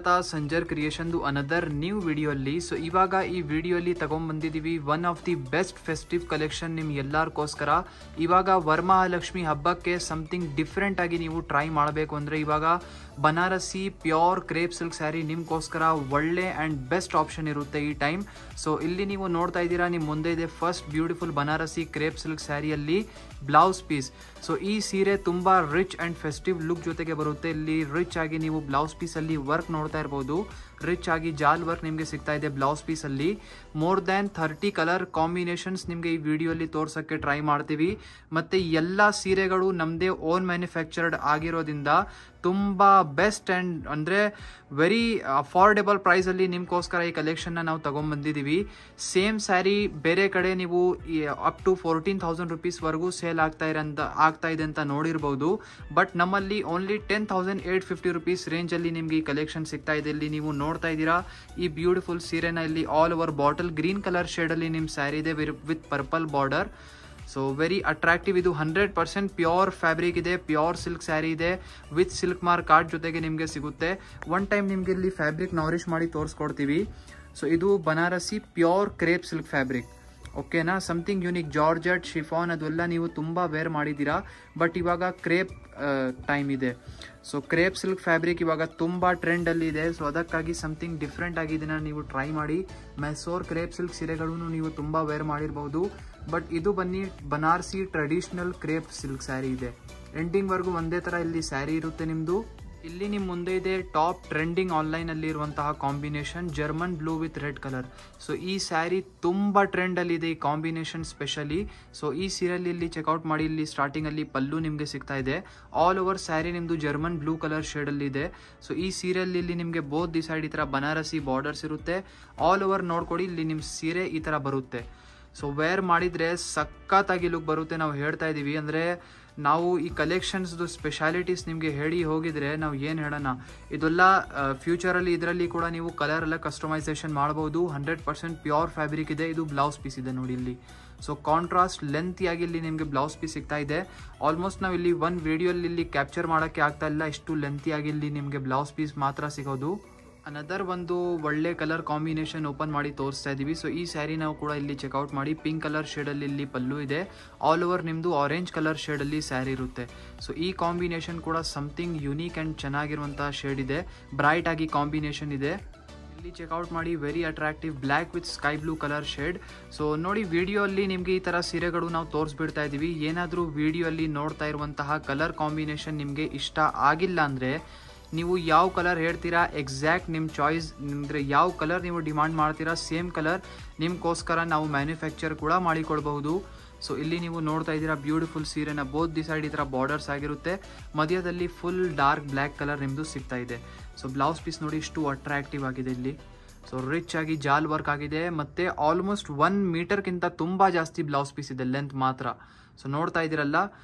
ಸ್ವಾಗತ ಸಂಜರ್ ಕ್ರಿಯೇಷನ್ದು ಅನದರ್ ನ್ಯೂ ವಿಡಿಯೋಲ್ಲಿ. ಸೊ ಇವಾಗ ಈ ವಿಡಿಯೋಲಿ ತಗೊಂಡ್ಬಂದಿದ್ದೀವಿ one of the best festive collection ನಿಮ್ಮ ಎಲ್ಲರಿಗೋಸ್ಕರ. ಇವಾಗ ವರಮಹಾಲಕ್ಷ್ಮಿ ಹಬ್ಬಕ್ಕೆ ಸಮಥಿಂಗ್ ಡಿಫ್ರೆಂಟ್ ಆಗಿ ನೀವು ಟ್ರೈ ಮಾಡಬೇಕು ಅಂದರೆ ಇವಾಗ Banarasi pure crepe silk sari ನಿಮ್ಗೋಸ್ಕರ ಒಳ್ಳೆ ಆ್ಯಂಡ್ ಬೆಸ್ಟ್ ಆಪ್ಷನ್ ಇರುತ್ತೆ ಈ ಟೈಮ್. ಸೊ ಇಲ್ಲಿ ನೀವು ನೋಡ್ತಾ ಇದ್ದೀರಾ, ನಿಮ್ಮ ಮುಂದೆ ಇದೆ first beautiful Banarasi crepe silk ಸ್ಯಾರಿಯಲ್ಲಿ ಬ್ಲೌಸ್ ಪೀಸ್. ಸೊ ಈ ಸೀರೆ ತುಂಬ ರಿಚ್ ಆ್ಯಂಡ್ ಫೆಸ್ಟಿವ್ ಲುಕ್ ಜೊತೆಗೆ ಬರುತ್ತೆ. ಇಲ್ಲಿ ರಿಚ್ ಆಗಿ ನೀವು ಬ್ಲೌಸ್ ಪೀಸಲ್ಲಿ ವರ್ಕ್ ನೋಡ್ತಾ ಇರ್ಬೋದು. ರಿಚ್ ಆಗಿ ಜಾಲ್ ವರ್ಕ್ ನಿಮಗೆ ಸಿಗ್ತಾ ಇದೆ ಬ್ಲೌಸ್ ಪೀಸಲ್ಲಿ. ಮೋರ್ ದ್ಯಾನ್ 30 ಕಲರ್ ಕಾಂಬಿನೇಷನ್ಸ್ ನಿಮಗೆ ಈ ವಿಡಿಯೋಲಿ ತೋರ್ಸೋಕ್ಕೆ ಟ್ರೈ ಮಾಡ್ತೀವಿ. ಮತ್ತು ಎಲ್ಲ ಸೀರೆಗಳು ನಮ್ಮದೇ ಓನ್ ಮ್ಯಾನುಫ್ಯಾಕ್ಚರ್ಡ್ ಆಗಿರೋದ್ರಿಂದ ತುಂಬ ಬೆಸ್ಟ್ ಆ್ಯಂಡ್ ಅಂದರೆ ವೆರಿ ಅಫೋರ್ಡೆಬಲ್ ಪ್ರೈಸಲ್ಲಿ ನಿಮಗೋಸ್ಕರ ಈ ಕಲೆಕ್ಷನ್ನ ನಾವು ತೊಗೊಂಬಂದಿದ್ದೀವಿ. ಸೇಮ್ ಸ್ಯಾರಿ ಬೇರೆ ಕಡೆ ನೀವು ಅಪ್ ಟು 14,000 ರುಪೀಸ್ವರೆಗೂ ಸೇಲ್ ಆಗ್ತಾ ಇದೆ ಅಂತ ನೋಡಿರ್ಬೋದು. ಬಟ್ ನಮ್ಮಲ್ಲಿ ಓನ್ಲಿ 10,850 ರುಪೀಸ್ ರೇಂಜಲ್ಲಿ ನಿಮಗೆ ಈ ಕಲೆಕ್ಷನ್ ಸಿಗ್ತಾ ಇದೆ. ಇಲ್ಲಿ ನೀವು ನೋಡ್ತಾ ಇದ್ದೀರಾ ಈ ಬ್ಯೂಟಿಫುಲ್ ಸೀರೆನ ಇಲ್ಲಿ all over bottle green colour ಶೇಡಲ್ಲಿ ನಿಮ್ಮ ಸ್ಯಾರಿ ಇದೆ with purple border. So very attractive. ಇದು 100% ಪ್ಯೂರ್ ಫ್ಯಾಬ್ರಿಕ್ ಇದೆ, ಪ್ಯೂರ್ ಸಿಲ್ಕ್ ಸ್ಯಾರಿ ಇದೆ ವಿತ್ ಸಿಲ್ಕ್ ಮಾರ್ಕ್ ಕಾರ್ಡ್ ಜೊತೆಗೆ ನಿಮಗೆ ಸಿಗುತ್ತೆ. ಒನ್ ಟೈಮ್ ನಿಮಗೆ ಇಲ್ಲಿ ಫ್ಯಾಬ್ರಿಕ್ ನಾರಿಶ್ ಮಾಡಿ ತೋರಿಸ್ಕೊಡ್ತೀವಿ. ಸೊ ಇದು Banarasi pure crepe silk fabric, ಓಕೆನಾ. ಸಮಥಿಂಗ್ ಯೂನಿಕ್ ಜಾರ್ಜೆಟ್ ಶಿಫಾನ್ ಅದೆಲ್ಲ ನೀವು ತುಂಬ ವೇರ್ ಮಾಡಿದ್ದೀರಾ. ಬಟ್ ಇವಾಗ ಕ್ರೇಪ್ ಟೈಮ್ ಇದೆ. ಸೊ ಕ್ರೇಪ್ ಸಿಲ್ಕ್ ಫ್ಯಾಬ್ರಿಕ್ ಇವಾಗ ತುಂಬ ಟ್ರೆಂಡಲ್ಲಿ ಇದೆ. ಸೊ ಅದಕ್ಕಾಗಿ ಸಮಥಿಂಗ್ ಡಿಫ್ರೆಂಟ್ ಆಗಿ ಇದನ್ನು ನೀವು ಟ್ರೈ ಮಾಡಿ. ಮೈಸೂರ್ ಕ್ರೇಪ್ ಸಿಲ್ಕ್ ಸೀರೆಗಳನ್ನು ನೀವು ತುಂಬ ವೇರ್ ಮಾಡಿರ್ಬೋದು. ಬಟ್ ಇದು ಬನ್ನಿ Banarasi traditional crepe silk sari ಇದೆ. ಎಂಡಿಂಗ್ವರೆಗೂ ಒಂದೇ ಥರ ಇಲ್ಲಿ ಸ್ಯಾರಿ ಇರುತ್ತೆ ನಿಮ್ಮದು. ಇಲ್ಲಿ ನಿಮ್ಮ ಮುಂದೆ ಇದೆ ಟಾಪ್ ಟ್ರೆಂಡಿಂಗ್ ಆನ್ಲೈನಲ್ಲಿ ಇರುವಂತಹ combination German blue with red colour. So ಈ ಸ್ಯಾರಿ ತುಂಬ ಟ್ರೆಂಡಲ್ಲಿದೆ ಈ ಕಾಂಬಿನೇಷನ್ ಸ್ಪೆಷಲಿ. ಸೊ ಈ ಸೀರೆಯಲ್ಲಿ ಇಲ್ಲಿ ಚೆಕ್ಔಟ್ ಮಾಡಿ. ಇಲ್ಲಿ ಸ್ಟಾರ್ಟಿಂಗಲ್ಲಿ ಪಲ್ಲು ನಿಮಗೆ ಸಿಗ್ತಾ ಇದೆ. ಆಲ್ ಓವರ್ ಸ್ಯಾರಿ ನಿಮ್ಮದು ಜರ್ಮನ್ ಬ್ಲೂ ಕಲರ್ ಶೇಡಲ್ಲಿ ಇದೆ. ಸೊ ಈ ಸೀರೆಯಲ್ಲಿ ಇಲ್ಲಿ ನಿಮಗೆ ಬೋತ್ ದಿ ಸೈಡ್ ಈ ಥರ ಬನಾರಸಿ ಬಾರ್ಡರ್ಸ್ ಇರುತ್ತೆ. ಆಲ್ ಓವರ್ ನೋಡ್ಕೊಡಿ, ಇಲ್ಲಿ ನಿಮ್ಮ ಸೀರೆ ಈ ಥರ ಬರುತ್ತೆ. ಸೊ ವೇರ್ ಮಾಡಿದರೆ ಸಖತ್ತಾಗಿ ಲುಕ್ ಬರುತ್ತೆ. ನಾವು ಹೇಳ್ತಾ ಇದ್ದೀವಿ ಅಂದರೆ ನಾವು ಈ ಕಲೆಕ್ಷನ್ಸ್ದು ಸ್ಪೆಷಾಲಿಟೀಸ್ ನಿಮಗೆ ಹೇಳಿ ಹೋಗಿದರೆ ನಾವು ಏನು ಹೇಳೋಣ. ಇದೆಲ್ಲ ಫ್ಯೂಚರಲ್ಲಿ ಇದರಲ್ಲಿ ಕೂಡ ನೀವು ಕಲರ್ ಎಲ್ಲ ಕಸ್ಟಮೈಸೇಷನ್ ಮಾಡ್ಬೋದು. 100% ಪ್ಯೂರ್ ಫ್ಯಾಬ್ರಿಕ್ ಇದೆ. ಇದು ಬ್ಲೌಸ್ ಪೀಸ್ ಇದೆ ನೋಡಿ ಇಲ್ಲಿ. ಸೊ ಕಾಂಟ್ರಾಸ್ಟ್ ಲೆಂತಿಯಾಗಿ ಇಲ್ಲಿ ನಿಮಗೆ ಬ್ಲೌಸ್ ಪೀಸ್ ಸಿಗ್ತಾ ಇದೆ. ಆಲ್ಮೋಸ್ಟ್ ನಾವು ಇಲ್ಲಿ ಒಂದು ವಿಡಿಯೋಲ್ಲಿ ಇಲ್ಲಿ ಕ್ಯಾಪ್ಚರ್ ಮಾಡೋಕ್ಕೆ ಆಗ್ತಾ ಇಲ್ಲ, ಇಷ್ಟು ಲೆಂತಿಯಾಗಿ ಇಲ್ಲಿ ನಿಮಗೆ ಬ್ಲೌಸ್ ಪೀಸ್ ಮಾತ್ರ ಸಿಗೋದು. ಅನದರ್ ಒಂದು ಒಳ್ಳೆ ಕಲರ್ ಕಾಂಬಿನೇಷನ್ ಓಪನ್ ಮಾಡಿ ತೋರಿಸ್ತಾ ಇದ್ದೀವಿ. ಸೊ ಈ ಸ್ಯಾರಿ ನಾವು ಕೂಡ ಇಲ್ಲಿ ಚೆಕ್ಔಟ್ ಮಾಡಿ. ಪಿಂಕ್ ಕಲರ್ ಶೇಡಲ್ಲಿ ಇಲ್ಲಿ ಪಲ್ಲು ಇದೆ. ಆಲ್ ಓವರ್ ನಿಮ್ಮದು ಆರೆಂಜ್ ಕಲರ್ ಶೇಡಲ್ಲಿ ಸ್ಯಾರಿ ಇರುತ್ತೆ. ಸೊ ಈ ಕಾಂಬಿನೇಷನ್ ಕೂಡ ಸಮಥಿಂಗ್ ಯುನೀಕ್ ಆ್ಯಂಡ್ ಚೆನ್ನಾಗಿರುವಂಥ ಶೇಡ್ ಇದೆ. ಬ್ರೈಟ್ ಆಗಿ ಕಾಂಬಿನೇಷನ್ ಇದೆ. ಇಲ್ಲಿ ಚೆಕ್ಔಟ್ ಮಾಡಿ. Very attractive black with sky blue colour shade. So ನೋಡಿ ವಿಡಿಯೋಲ್ಲಿ ನಿಮಗೆ ಈ ಥರ ಸೀರೆಗಳು ನಾವು ತೋರಿಸ್ಬಿಡ್ತಾ ಇದ್ದೀವಿ. ಏನಾದರೂ ವಿಡಿಯೋಲ್ಲಿ ನೋಡ್ತಾ ಇರುವಂತಹ ಕಲರ್ ಕಾಂಬಿನೇಷನ್ ನಿಮಗೆ ಇಷ್ಟ ಆಗಿಲ್ಲ ಅಂದರೆ ನೀವು ಯಾವ ಕಲರ್ ಹೇಳ್ತೀರಾ ಎಕ್ಸಾಕ್ಟ್ ನಿಮ್ಮ ಚಾಯ್ಸ್, ಅಂದರೆ ಯಾವ ಕಲರ್ ನೀವು ಡಿಮಾಂಡ್ ಮಾಡ್ತೀರಾ ಸೇಮ್ ಕಲರ್ ನಿಮಗೋಸ್ಕರ ನಾವು ಮ್ಯಾನುಫ್ಯಾಕ್ಚರ್ ಕೂಡ ಮಾಡಿಕೊಡ್ಬಹುದು. ಸೊ ಇಲ್ಲಿ ನೀವು ನೋಡ್ತಾ ಇದ್ದೀರಾ ಬ್ಯೂಟಿಫುಲ್ ಸೀರೆನ ಬೋತ್ ದಿ ಸೈಡ್ ಈ ಥರ ಬಾರ್ಡರ್ಸ್ ಆಗಿರುತ್ತೆ. ಮಧ್ಯದಲ್ಲಿ ಫುಲ್ ಡಾರ್ಕ್ ಬ್ಲ್ಯಾಕ್ ಕಲರ್ ನಿಮ್ಮದು ಸಿಗ್ತಾ ಇದೆ. ಸೊ ಬ್ಲೌಸ್ ಪೀಸ್ ನೋಡಿ ಇಷ್ಟು ಅಟ್ರಾಕ್ಟಿವ್ ಆಗಿದೆ ಇಲ್ಲಿ. ಸೊ ರಿಚ್ ಆಗಿ ಜಾಲ್ ವರ್ಕ್ ಆಗಿದೆ ಮತ್ತು ಆಲ್ಮೋಸ್ಟ್ 1 ಮೀಟರ್ಗಿಂತ ತುಂಬ ಜಾಸ್ತಿ ಬ್ಲೌಸ್ ಪೀಸ್ ಇದೆ ಲೆಂತ್ ಮಾತ್ರ. ಸೊ ನೋಡ್ತಾ ಇದ್ದೀರಲ್ಲ,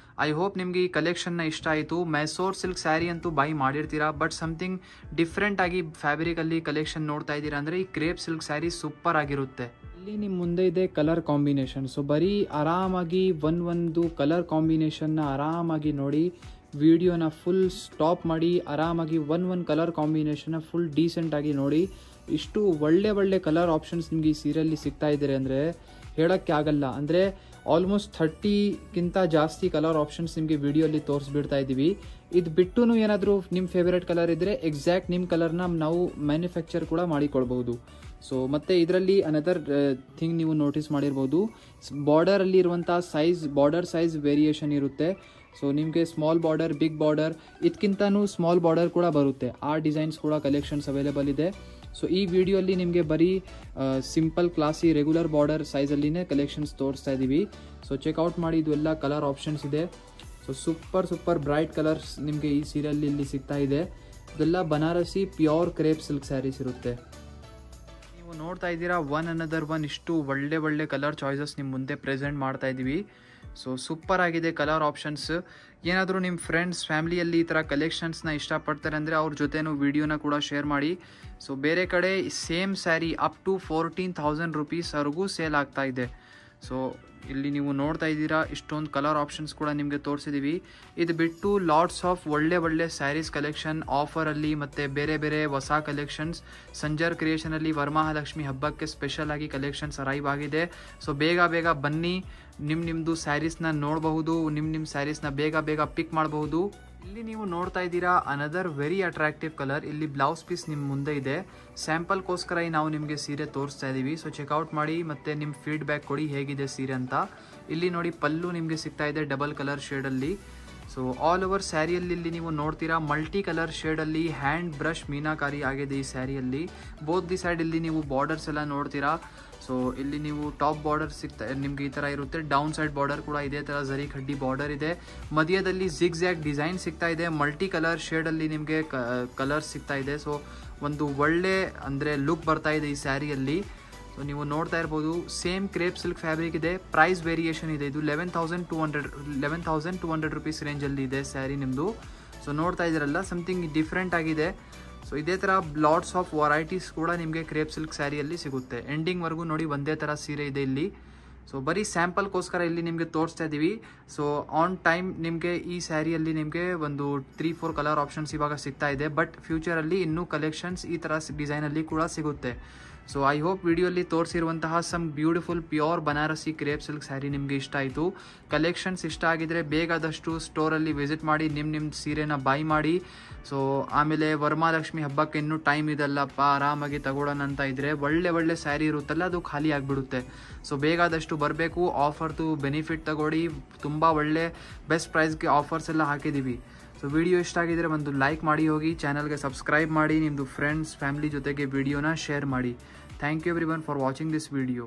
ಐ ಹೋಪ್ ನಿಮಗೆ ಈ ಕಲೆಕ್ಷನ್ನ ಇಷ್ಟ ಆಯಿತು. ಮೈಸೂರ್ ಸಿಲ್ಕ್ ಸ್ಯಾರಿ ಅಂತೂ ಬೈ ಮಾಡಿರ್ತೀರಾ, ಬಟ್ ಸಮಥಿಂಗ್ ಡಿಫ್ರೆಂಟ್ ಆಗಿ ಫ್ಯಾಬ್ರಿಕಲ್ಲಿ ಕಲೆಕ್ಷನ್ ನೋಡ್ತಾ ಇದ್ದೀರಾ ಅಂದರೆ ಈ ಕ್ರೇಪ್ ಸಿಲ್ಕ್ ಸ್ಯಾರಿ ಸೂಪರ್ ಆಗಿರುತ್ತೆ. ಇಲ್ಲಿ ನಿಮ್ಮ ಮುಂದೆ ಇದೆ ಕಲರ್ ಕಾಂಬಿನೇಷನ್. ಸೊ ಬರೀ ಆರಾಮಾಗಿ ಒಂದು ಕಲರ್ ಕಾಂಬಿನೇಷನ್ನ ಆರಾಮಾಗಿ ನೋಡಿ. ವಿಡಿಯೋನ ಫುಲ್ ಸ್ಟಾಪ್ ಮಾಡಿ ಆರಾಮಾಗಿ ಒಂದು ಕಲರ್ ಕಾಂಬಿನೇಷನ್ನ ಫುಲ್ ಡೀಸೆಂಟಾಗಿ ನೋಡಿ. ಇಷ್ಟು ಒಳ್ಳೆ ಕಲರ್ ಆಪ್ಷನ್ಸ್ ನಿಮಗೆ ಈ ಸೀರೆಯಲ್ಲಿ ಸಿಗ್ತಾ ಇದ್ದಾರೆ ಅಂದರೆ ಹೇಳೋಕ್ಕೆ ಆಗಲ್ಲ. ಅಂದರೆ ಆಲ್ಮೋಸ್ಟ್ 30ಗಿಂತ ಜಾಸ್ತಿ ಕಲರ್ ಆಪ್ಷನ್ಸ್ ನಿಮಗೆ ವಿಡಿಯೋಲಿ ತೋರಿಸ್ಬಿಡ್ತಾ ಇದ್ದೀವಿ. ಇದು ಬಿಟ್ಟು ಏನಾದರೂ ನಿಮ್ಮ ಫೇವ್ರೇಟ್ ಕಲರ್ ಇದ್ದರೆ ಎಕ್ಸಾಕ್ಟ್ ನಿಮ್ಮ ಕಲರ್ನ ನಾವು ಮ್ಯಾನುಫ್ಯಾಕ್ಚರ್ ಕೂಡ ಮಾಡಿಕೊಡ್ಬೋದು. ಸೊ ಮತ್ತು ಇದರಲ್ಲಿ ಅನದರ್ ಥಿಂಗ್ ನೀವು ನೋಟಿಸ್ ಮಾಡಿರ್ಬೋದು, ಬಾರ್ಡರಲ್ಲಿ ಇರುವಂಥ ಬಾರ್ಡರ್ ಸೈಜ್ ವೇರಿಯೇಷನ್ ಇರುತ್ತೆ. ಸೊ ನಿಮಗೆ ಸ್ಮಾಲ್ ಬಾರ್ಡರ್, ಬಿಗ್ ಬಾರ್ಡರ್, ಇದಕ್ಕಿಂತನೂ ಸ್ಮಾಲ್ ಬಾರ್ಡರ್ ಕೂಡ ಬರುತ್ತೆ. ಆ ಡಿಸೈನ್ಸ್ ಕೂಡ ಕಲೆಕ್ಷನ್ಸ್ ಅವೈಲೇಬಲ್ ಇದೆ. ಸೊ ಈ ವಿಡಿಯೋಲ್ಲಿ ನಿಮಗೆ ಬರೀ ಸಿಂಪಲ್ ಕ್ಲಾಸಿ ರೆಗ್ಯುಲರ್ ಬಾರ್ಡರ್ ಸೈಜಲ್ಲಿನೇ ಕಲೆಕ್ಷನ್ಸ್ ತೋರಿಸ್ತಾ ಇದ್ದೀವಿ. ಸೊ ಚೆಕ್ಔಟ್ ಮಾಡಿ. ಇದು ಎಲ್ಲ ಕಲರ್ ಆಪ್ಷನ್ಸ್ ಇದೆ. ಸೊ ಸೂಪರ್ ಬ್ರೈಟ್ ಕಲರ್ಸ್ ನಿಮಗೆ ಈ ಸೀರೆಯಲ್ಲಿ ಇಲ್ಲಿ ಸಿಗ್ತಾ ಇದೆ. ಇದೆಲ್ಲ Banarasi pure crepe silk saris ಇರುತ್ತೆ. ನೀವು ನೋಡ್ತಾ ಇದ್ದೀರಾ ಅನದರ್ ಇಷ್ಟು ಒಳ್ಳೆ ಕಲರ್ ಚಾಯ್ಸಸ್ ನಿಮ್ಮ ಮುಂದೆ ಪ್ರೆಸೆಂಟ್ ಮಾಡ್ತಾ ಇದ್ದೀವಿ. ಸೊ ಸೂಪರ್ ಆಗಿದೆ ಕಲರ್ ಆಪ್ಷನ್ಸ್. ಏನಾದರೂ ನಿಮ್ಮ ಫ್ರೆಂಡ್ಸ್ ಫ್ಯಾಮಿಲಿಯಲ್ಲಿ ಈ ಥರ ಕಲೆಕ್ಷನ್ಸ್ನ ಇಷ್ಟಪಡ್ತಾರೆ ಅಂದರೆ ಅವ್ರ ಜೊತೆನೂ ವಿಡಿಯೋನ ಕೂಡ ಶೇರ್ ಮಾಡಿ. ಸೊ ಬೇರೆ ಕಡೆ ಸೇಮ್ ಸ್ಯಾರಿ ಅಪ್ ಟು 14,000 ರುಪೀಸ್ವರೆಗೂ ಸೇಲ್ ಆಗ್ತಾ ಇದೆ. ಸೊ ಇಲ್ಲಿ ನೀವು ನೋಡ್ತಾ ಇದ್ದೀರಾ ಇಷ್ಟೊಂದು ಕಲರ್ ಆಪ್ಷನ್ಸ್ ಕೂಡ ನಿಮಗೆ ತೋರಿಸಿದ್ದೀವಿ. ಇದು ಬಿಟ್ಟು ಲಾಟ್ಸ್ ಆಫ್ ಒಳ್ಳೆ ಸ್ಯಾರೀಸ್ ಕಲೆಕ್ಷನ್ ಆಫರಲ್ಲಿ ಮತ್ತು ಬೇರೆ ಹೊಸ ಕಲೆಕ್ಷನ್ಸ್ ಸಂಜರ್ ಕ್ರಿಯೇಷನಲ್ಲಿ ವರಮಹಾಲಕ್ಷ್ಮಿ ಹಬ್ಬಕ್ಕೆ ಸ್ಪೆಷಲ್ ಆಗಿ ಕಲೆಕ್ಷನ್ಸ್ ಅರೈವ್ ಆಗಿದೆ. ಸೊ ಬೇಗ ಬನ್ನಿ, ನಿಮ್ಮದು ಸ್ಯಾರೀಸ್ನ ನೋಡಬಹುದು, ನಿಮ್ಮ ಸ್ಯಾರೀಸ್ನ ಬೇಗ ಪಿಕ್ ಮಾಡಬಹುದು. ಇಲ್ಲಿ ನೀವು ನೋಡ್ತಾ ಇದ್ದೀರಾ ಅನದರ್ ವೆರಿ ಅಟ್ರಾಕ್ಟಿವ್ ಕಲರ್. ಇಲ್ಲಿ ಬ್ಲೌಸ್ ಪೀಸ್ ನಿಮ್ಮ ಮುಂದೆ ಇದೆ. ಸ್ಯಾಂಪಲ್ಗೋಸ್ಕರ ನಾವು ನಿಮಗೆ ಸೀರೆ ತೋರಿಸ್ತಾ ಇದ್ದೀವಿ. ಸೊ ಚೆಕ್ಔಟ್ ಮಾಡಿ ಮತ್ತು ನಿಮ್ಮ ಫೀಡ್ಬ್ಯಾಕ್ ಕೊಡಿ ಹೇಗಿದೆ ಸೀರೆ ಅಂತ. ಇಲ್ಲಿ ನೋಡಿ ಪಲ್ಲು ನಿಮಗೆ ಸಿಗ್ತಾ ಇದೆ ಡಬಲ್ ಕಲರ್ ಶೇಡಲ್ಲಿ. ಸೊ ಆಲ್ ಓವರ್ ಸ್ಯಾರಿಯಲ್ಲಿ ಇಲ್ಲಿ ನೀವು ನೋಡ್ತೀರಾ ಮಲ್ಟಿ ಕಲರ್ ಶೇಡಲ್ಲಿ ಹ್ಯಾಂಡ್ ಬ್ರಷ್ ಮೀನಾಕಾರಿ ಆಗಿದೆ ಈ ಸ್ಯಾರಿಯಲ್ಲಿ. ಬೋತ್ ದಿ ಸೈಡ್ ಇಲ್ಲಿ ನೀವು ಬಾರ್ಡರ್ಸ್ ಎಲ್ಲ ನೋಡ್ತೀರಾ. ಸೊ ಇಲ್ಲಿ ನೀವು ಟಾಪ್ ಬಾರ್ಡರ್ ಸಿಗ್ತಾ ನಿಮ್ಗೆ ಈ ಥರ ಇರುತ್ತೆ, ಡೌನ್ ಸೈಡ್ ಬಾರ್ಡರ್ ಕೂಡ ಇದೇ ಥರ ಜರಿ ಖಡ್ಡಿ ಬಾರ್ಡರ್ ಇದೆ. ಮಧ್ಯದಲ್ಲಿ ಜಿಗ್ಜ್ಯಾಗ್ ಡಿಸೈನ್ ಸಿಗ್ತಾ ಇದೆ. ಮಲ್ಟಿ ಕಲರ್ ಶೇಡಲ್ಲಿ ನಿಮಗೆ ಕಲರ್ಸ್ ಸಿಗ್ತಾ ಇದೆ. ಸೊ ಒಂದು ಒಳ್ಳೆ ಅಂದರೆ ಲುಕ್ ಬರ್ತಾ ಇದೆ ಈ ಸ್ಯಾರಿಯಲ್ಲಿ. ಸೊ ನೀವು ನೋಡ್ತಾ ಇರ್ಬೋದು ಸೇಮ್ ಕ್ರೇಪ್ ಸಿಲ್ಕ್ ಫ್ಯಾಬ್ರಿಕ್ ಇದೆ. ಪ್ರೈಸ್ ವೇರಿಯೇಷನ್ ಇದೆ. ಇದು 11,200 ರುಪೀಸ್ ರೇಂಜಲ್ಲಿ ಇದೆ ಸ್ಯಾರಿ ನಿಮ್ಮದು. ಸೊ ನೋಡ್ತಾ ಇದ್ದೀರಲ್ಲ ಸಮಥಿಂಗ್ ಡಿಫ್ರೆಂಟ್ ಆಗಿದೆ. ಸೊ ಇದೇ ಥರ ಲಾಟ್ಸ್ ಆಫ್ ವೆರೈಟೀಸ್ ಕೂಡ ನಿಮಗೆ ಕ್ರೇಪ್ ಸಿಲ್ಕ್ ಸ್ಯಾರಿಯಲ್ಲಿ ಸಿಗುತ್ತೆ. ಎಂಡಿಂಗ್ವರೆಗೂ ನೋಡಿ ಒಂದೇ ಥರ ಸೀರೆ ಇದೆ ಇಲ್ಲಿ. ಸೊ ಬರೀ ಸ್ಯಾಂಪಲ್ಗೋಸ್ಕರ ಇಲ್ಲಿ ನಿಮಗೆ ತೋರಿಸ್ತಾ ಇದ್ದೀವಿ. ಸೊ ಆನ್ ಟೈಮ್ ನಿಮಗೆ ಈ ಸ್ಯಾರಿಯಲ್ಲಿ ನಿಮಗೆ ಒಂದು 3-4 ಕಲರ್ ಆಪ್ಷನ್ಸ್ ಇವಾಗ ಸಿಗ್ತಾ ಇದೆ. ಬಟ್ ಫ್ಯೂಚರಲ್ಲಿ ಇನ್ನೂ ಕಲೆಕ್ಷನ್ಸ್ ಈ ಥರ ಡಿಸೈನಲ್ಲಿ ಕೂಡ ಸಿಗುತ್ತೆ. ಸೊ ಐ ಹೋಪ್ ವಿಡಿಯೋಲಿ ತೋರಿಸಿರುವಂತಹ some beautiful pure Banarasi crepe silk sari ನಿಮಗೆ ಇಷ್ಟ ಆಯಿತು. ಕಲೆಕ್ಷನ್ಸ್ ಇಷ್ಟ ಆಗಿದ್ರೆ ಬೇಗದಷ್ಟು ಸ್ಟೋರಲ್ಲಿ ವಿಸಿಟ್ ಮಾಡಿ ನಿಮ್ಮ ಸೀರೆನ ಬೈ ಮಾಡಿ. ಸೊ ಆಮೇಲೆ ವರಮಹಾಲಕ್ಷ್ಮಿ ಹಬ್ಬಕ್ಕೆ ಇನ್ನೂ ಟೈಮ್ ಇದೆಲ್ಲಪ್ಪ ಆರಾಮಾಗಿ ತಗೊಳ್ಳೋಣ ಅಂತ ಇದ್ದರೆ ಒಳ್ಳೆ ಸ್ಯಾರಿ ಇರುತ್ತಲ್ಲ ಅದು ಖಾಲಿ ಆಗಿಬಿಡುತ್ತೆ. ಸೊ ಬೇಗದಷ್ಟು ಬರಬೇಕು, ಆಫರ್ದು ಬೆನಿಫಿಟ್ ತಗೊಳ್ಳಿ. ತುಂಬ ಒಳ್ಳೆ ಬೆಸ್ಟ್ ಪ್ರೈಸ್ಗೆ ಆಫರ್ಸ್ ಎಲ್ಲ ಹಾಕಿದ್ದೀವಿ. ಸೊ ವಿಡಿಯೋ ಇಷ್ಟ ಆಗಿದ್ರೆ ಒಂದು ಲೈಕ್ ಮಾಡಿ ಹೋಗಿ, ಚಾನಲ್ಗೆ ಸಬ್ಸ್ಕ್ರೈಬ್ ಮಾಡಿ, ನಿಮ್ಮದು ಫ್ರೆಂಡ್ಸ್ ಫ್ಯಾಮಿಲಿ ಜೊತೆಗೆ ವಿಡಿಯೋನ ಶೇರ್ ಮಾಡಿ. Thank you everyone for watching this video.